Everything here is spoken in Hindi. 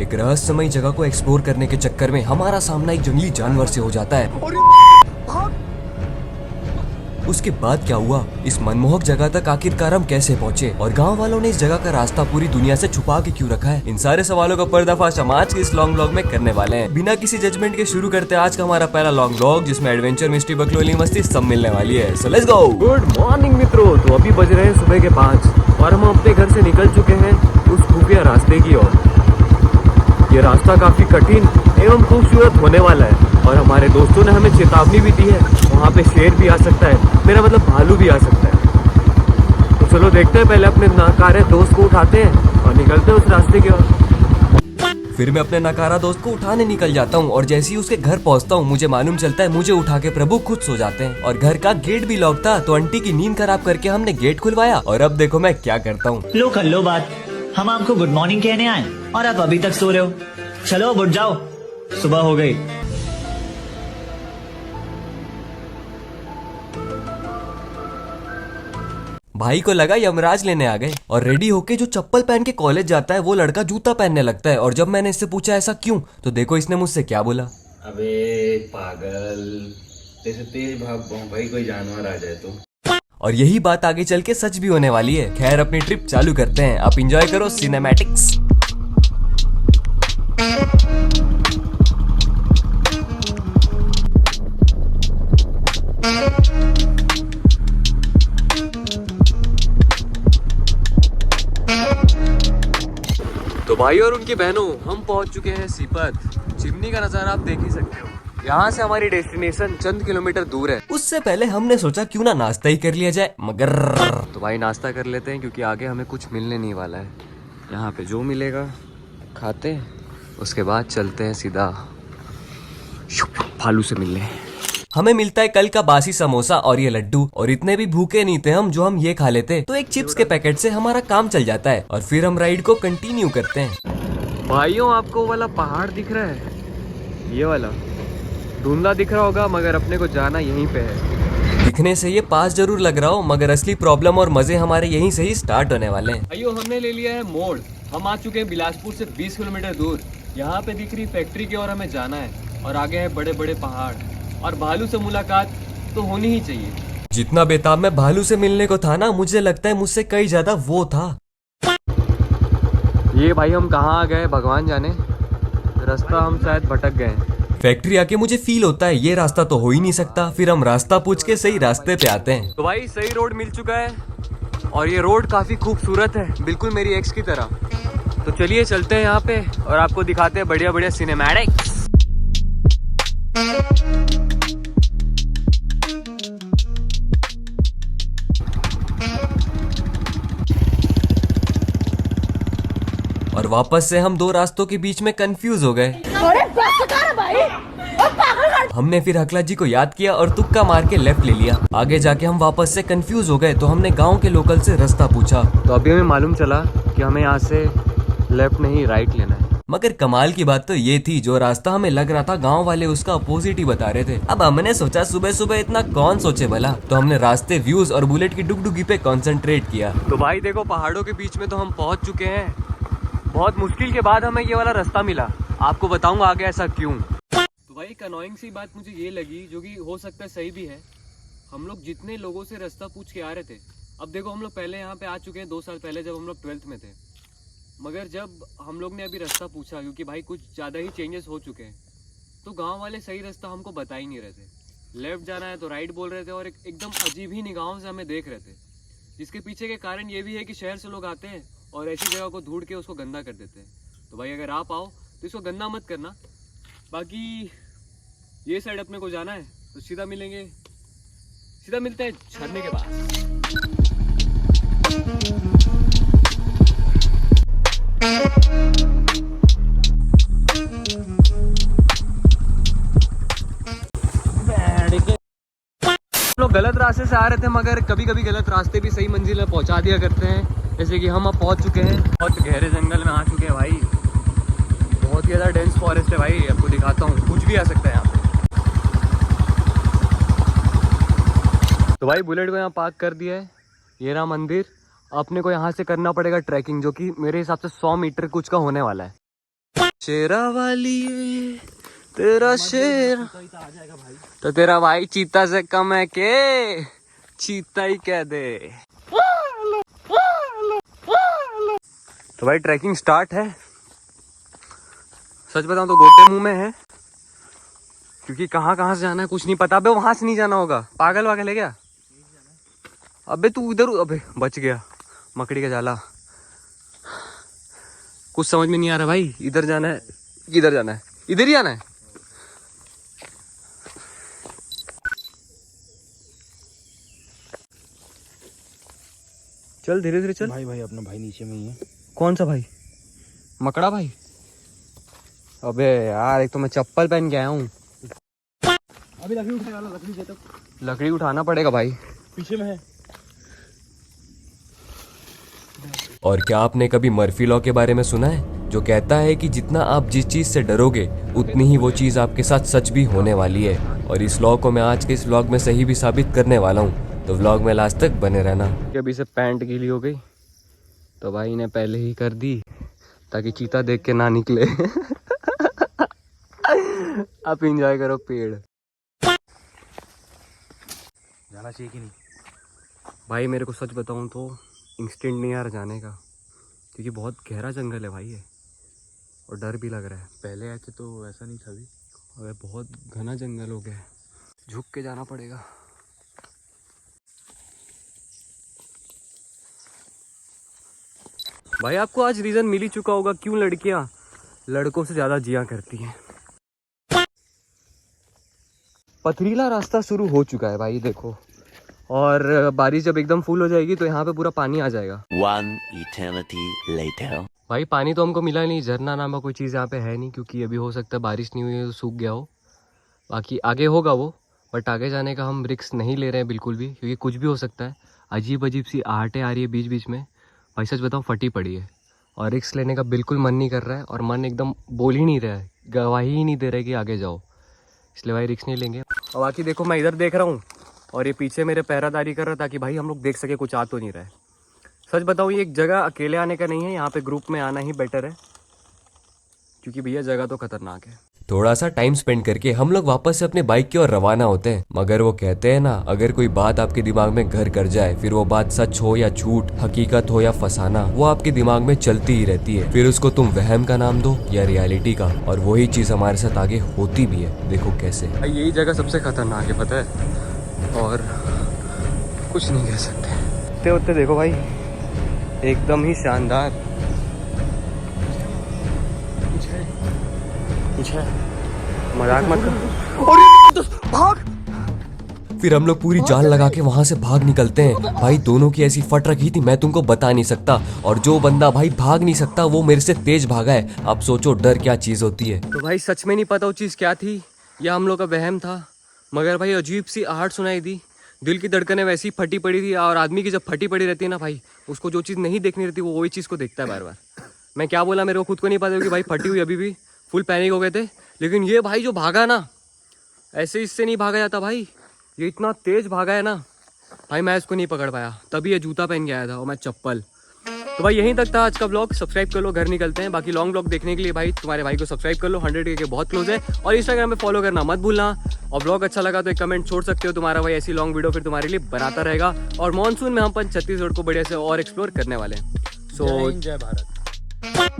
एक रहस्यमयी जगह को एक्सप्लोर करने के चक्कर में हमारा सामना एक जंगली जानवर से हो जाता है। उसके बाद क्या हुआ, इस मनमोहक जगह तक आखिरकार हम कैसे पहुँचे और गांव वालों ने इस जगह का रास्ता पूरी दुनिया से छुपा के क्यों रखा है, इन सारे सवालों का पर्दाफाश हम आज के इस लॉन्ग व्लॉग में करने वाले हैं। बिना किसी जजमेंट के शुरू करते हैं आज का हमारा पहला लॉन्ग व्लॉग, जिसमें एडवेंचर, मिस्ट्री, बकलोली, मस्ती सब मिलने वाली है। So let's go. Good morning मित्रों, तो अभी बज रहे हैं सुबह के 5 और हम अपने घर से निकल चुके हैं उस खुफिया रास्ते की ओर। ये रास्ता काफी कठिन एवं खूबसूरत होने वाला है और हमारे दोस्तों ने हमें चेतावनी भी दी है, वहाँ पे शेर भी आ सकता है, मेरा मतलब भालू भी आ सकता है। तो चलो देखते हैं, पहले अपने नाकारे दोस्त को उठाते हैं और निकलते हैं उस रास्ते की ओर। फिर मैं अपने नाकारा दोस्त को उठाने निकल जाता हूँ और जैसे ही उसके घर पहुँचता हूँ मुझे मालूम चलता है मुझे उठा के प्रभु खुद सो जाते हैं और घर का गेट भी लॉक था, तो आंटी की नींद खराब करके हमने गेट खुलवाया और अब देखो मैं क्या करता हूँ। लो कर लो बात, हम आपको गुड मॉर्निंग कहने आए और आप अभी तक सो रहे हो। चलो अब उठ जाओ, सुबह हो गई। भाई को लगा यमराज लेने आ गए और रेडी होके जो चप्पल पहन के कॉलेज जाता है वो लड़का जूता पहनने लगता है और जब मैंने इससे पूछा ऐसा क्यों, तो देखो इसने मुझसे क्या बोला। अबे पागल, जैसे तेज भाग भाई कोई जानवर आ जाए तो। और यही बात आगे चल के सच भी होने वाली है। खैर अपनी ट्रिप चालू करते हैं, आप इंजॉय करो सिनेमैटिक्स। तो भाई और उनकी बहनों, हम पहुंच चुके हैं सीपत। चिमनी का नजारा आप देख ही सकते हो। यहाँ से हमारी डेस्टिनेशन चंद किलोमीटर दूर है। उससे पहले हमने सोचा क्यों ना नाश्ता ही कर लिया जाए, मगर तो भाई नाश्ता कर लेते हैं क्योंकि आगे हमें कुछ मिलने नहीं वाला है। यहाँ पे जो मिलेगा खाते हैं, उसके बाद चलते हैं सीधा भालू से मिलने। हमें मिलता है कल का बासी समोसा और ये लड्डू, और इतने भी भूखे नहीं थे हम जो हम ये खा लेते तो एक चिप्स के पैकेट से हमारा काम चल जाता है और फिर हम राइड को कंटिन्यू करते हैं। भाइयों आपको वाला पहाड़ दिख रहा है, ये वाला धुंधला दिख रहा होगा मगर अपने को जाना यहीं पे है। दिखने से ये पास जरूर लग रहा हो मगर असली प्रॉब्लम और मजे हमारे यहीं से ही स्टार्ट होने वाले हैं। भाइयों हमने ले लिया है मोड़, हम आ चुके हैं बिलासपुर से 20 किलोमीटर दूर। यहाँ पे दिख रही फैक्ट्री की ओर हमें जाना है और आगे है बड़े बड़े पहाड़ और भालू से मुलाकात तो होनी ही चाहिए। जितना बेताब मैं भालू से मिलने को था ना, मुझे लगता है मुझसे कई ज्यादा वो था। ये भाई हम कहाँ आ गए भगवान जाने, रास्ता हम शायद भटक गए। फैक्ट्री आके मुझे फील होता है ये रास्ता तो हो ही नहीं सकता, फिर हम रास्ता पूछ के सही रास्ते पे आते हैं। तो भाई सही रोड मिल चुका है और ये रोड काफी खूबसूरत है, बिल्कुल मेरी एक्स की तरह। तो चलिए चलते हैं यहाँ पे और आपको दिखाते हैं बढ़िया बढ़िया सिनेमैटिक्स। और वापस से हम दो रास्तों के बीच में कंफ्यूज हो गए। हमने फिर हकला जी को याद किया और तुक्का मार के लेफ्ट ले लिया। आगे जाके हम वापस से कंफ्यूज हो गए तो हमने गांव के लोकल से रास्ता पूछा, तो अभी हमें मालूम चला कि हमें यहाँ से लेफ्ट नहीं राइट लेना है। मगर कमाल की बात तो ये थी जो रास्ता हमें लग रहा था गांव वाले उसका अपोजिट ही बता रहे थे। अब हमने सोचा सुबह सुबह इतना कौन सोचे भला, तो हमने रास्ते, व्यूज और बुलेट की डुगडुगी पे कंसंट्रेट किया। तो भाई देखो पहाड़ों के बीच में तो हम पहुंच चुके हैं। बहुत मुश्किल के बाद हमें ये वाला रास्ता मिला, आपको बताऊंगा आगे ऐसा क्यों। तो भाई एक अनोइंग सी बात मुझे ये लगी, जो कि हो सकता है सही भी है। हम लोग जितने लोगों से रास्ता पूछ के आ रहे थे, अब देखो हम लोग पहले यहाँ पे आ चुके हैं 2 साल पहले जब हम लोग 12th में थे, मगर जब हम लोग ने अभी रास्ता पूछा क्योंकि भाई कुछ ज़्यादा ही चेंजेस हो चुके हैं, तो गांव वाले सही रास्ता हमको बता ही नहीं रहे थे। लेफ्ट जाना है तो राइट बोल रहे थे और एकदम अजीब ही निगाहों से हमें देख रहे थे, जिसके पीछे के कारण ये भी है कि शहर से लोग आते हैं और ऐसी जगह को ढूंढ के उसको गंदा कर देते हैं। तो भाई अगर आप आओ तो इसको गंदा मत करना। बाकी ये साइड अपने को जाना है तो सीधा मिलते हैं झरने के पास। लोग गलत रास्ते से आ रहे थे मगर कभी कभी गलत रास्ते भी सही मंजिल में पहुंचा दिया करते हैं। जैसे कि हम अब पहुंच चुके हैं, बहुत गहरे जंगल में आ चुके हैं भाई। बहुत ही ज़्यादा डेंस फॉरेस्ट है भाई, आपको दिखाता हूँ, कुछ भी आ सकता है यहाँ पे। तो भाई बुलेट को यहाँ पार्क कर दिया है, ये रहा मंदिर। अपने को यहाँ से करना पड़ेगा ट्रैकिंग, जो कि मेरे हिसाब से 100 मीटर कुछ का होने वाला है। शेरा वाली ये तेरा शेर तो तेरा भाई चीता से कम है के चीता ही कह दे। तो भाई ट्रैकिंग स्टार्ट है। सच बताऊं तो गोटे मुंह में है, क्योंकि कहाँ कहाँ से जाना है कुछ नहीं पता। अबे वहां से नहीं जाना होगा, पागल वागल है क्या? अबे तू इधर, अबे बच गया मकड़ी का जाला। कुछ समझ में नहीं आ रहा भाई, इधर जाना है किधर जाना है, इधर ही जाना है। चल धीरे धीरे चल। भाई भाई अपना भाई नीचे में ही है। कौन सा भाई? मकड़ा भाई? अबे यार एक तो मैं चप्पल पहन के आया हूँ। अभी लकड़ी उठाने वाला, लकड़ी दे तो। लकड़ी उठाना पड़ेगा भाई, पीछे में है। और क्या आपने कभी मर्फी लॉ के बारे में सुना है, जो कहता है कि जितना आप जिस चीज से डरोगे उतनी ही वो चीज आपके साथ सच भी होने वाली है। और इस लॉ को मैं आज के इस व्लॉग में सही भी साबित करने वाला हूँ, तो व्लॉग में लास्ट तक बने रहना। अभी से पैंट गीली हो गई तो भाई ने पहले ही कर दी ताकि चीता देख के ना निकले। आप एंजॉय करो पेड़। जाना चाहिए कि नहीं? भाई मेरे को सच बताऊं तो इंस्टेंट नहीं आ रहा जाने का, क्योंकि बहुत गहरा जंगल है भाई ये, और डर भी लग रहा है। पहले आए थे तो ऐसा नहीं था। अभी अबे बहुत घना जंगल हो गया है, झुक के जाना पड़ेगा। भाई आपको आज रीजन मिल ही चुका होगा क्यों लड़कियां लड़कों से ज्यादा जिया करती हैं। पथरीला रास्ता शुरू हो चुका है भाई देखो, और बारिश जब एकदम फुल हो जाएगी तो यहाँ पे पूरा पानी आ जाएगा। One eternity later. भाई पानी तो हमको मिला नहीं, झरना नाम का कोई चीज़ यहाँ पे है नहीं, क्योंकि अभी हो सकता है बारिश नहीं हुई है तो सूख गया हो। बाकी आगे होगा वो, बट आगे जाने का हम रिस्क नहीं ले रहे हैं बिल्कुल भी, क्योंकि कुछ भी हो सकता है। अजीब अजीब सी आहटें आ रही है बीच बीच में, भाई सच बताऊँ फटी पड़ी है, और रिस्क लेने का बिल्कुल मन नहीं कर रहा है, और मन एकदम बोल ही नहीं रहा है, गवाही ही नहीं दे रहा है कि आगे जाओ, इसलिए भाई रिस्क नहीं लेंगे। और बाकी देखो मैं इधर देख रहा हूँ और ये पीछे मेरे पहरादारी कर रहा था कि भाई हम लोग देख सके कुछ आ तो नहीं रहा है। सच बताऊँ ये एक जगह अकेले आने का नहीं है, यहाँ पे ग्रुप में आना ही बेटर है, क्योंकि भैया जगह तो खतरनाक है। थोड़ा सा टाइम स्पेंड करके हम लोग वापस से अपने बाइक की ओर रवाना होते हैं। मगर वो कहते हैं ना, अगर कोई बात आपके दिमाग में घर कर जाए, फिर वो बात सच हो या झूठ, हकीकत हो या फसाना, वो आपके दिमाग में चलती ही रहती है। फिर उसको तुम वहम का नाम दो या रियलिटी का, और वही चीज हमारे साथ आगे होती भी है। देखो कैसे। भाई यही जगह सबसे खतरनाक है पता है, और कुछ नहीं कह सकते। होते देखो भाई एकदम ही शानदार। कुछ है, मजाक मत कर। और ये तो भाग। फिर हम लोग पूरी जान लगा के वहाँ से भाग निकलते हैं। भाई दोनों की ऐसी फट रखी थी मैं तुमको बता नहीं सकता, और जो बंदा भाई भाग नहीं सकता वो मेरे से तेज भागा है। आप सोचो डर क्या चीज होती है। तो भाई सच में नहीं पता वो चीज़ क्या थी, या हम लोग का वहम था, मगर भाई अजीब सी आहट सुनाई दी। दिल की धड़कनें वैसी फटी पड़ी थी, और आदमी की जब फटी पड़ी रहती है ना भाई, उसको जो चीज़ नहीं देखनी रहती वो वही चीज़ को देखता है बार बार। मैं क्या बोला मेरे को खुद को नहीं पता कि भाई फटी हुई अभी भी, फुल पैनिक हो गए थे। लेकिन ये भाई जो भागा ना, ऐसे इससे नहीं भागा जाता भाई, ये इतना तेज भागा है ना भाई, मैं इसको नहीं पकड़ पाया। तभी ये जूता पहन के आया था और मैं चप्पल। तो भाई यहीं तक था आज का ब्लॉग। सब्सक्राइब कर लो, घर निकलते हैं। बाकी लॉन्ग ब्लॉग देखने के लिए भाई तुम्हारे भाई को सब्सक्राइब कर लो, 100K के बहुत क्लोज है, और इंस्टाग्राम पे फॉलो करना मत भूलना। और ब्लॉग अच्छा लगा तो एक कमेंट छोड़ सकते हो, तुम्हारा भाई ऐसी लॉन्ग वीडियो फिर तुम्हारे लिए बनाता रहेगा। और मॉनसून में हम छत्तीसगढ़ को बढ़िया से और एक्सप्लोर करने वाले हैं। जय हिंद, जय भारत।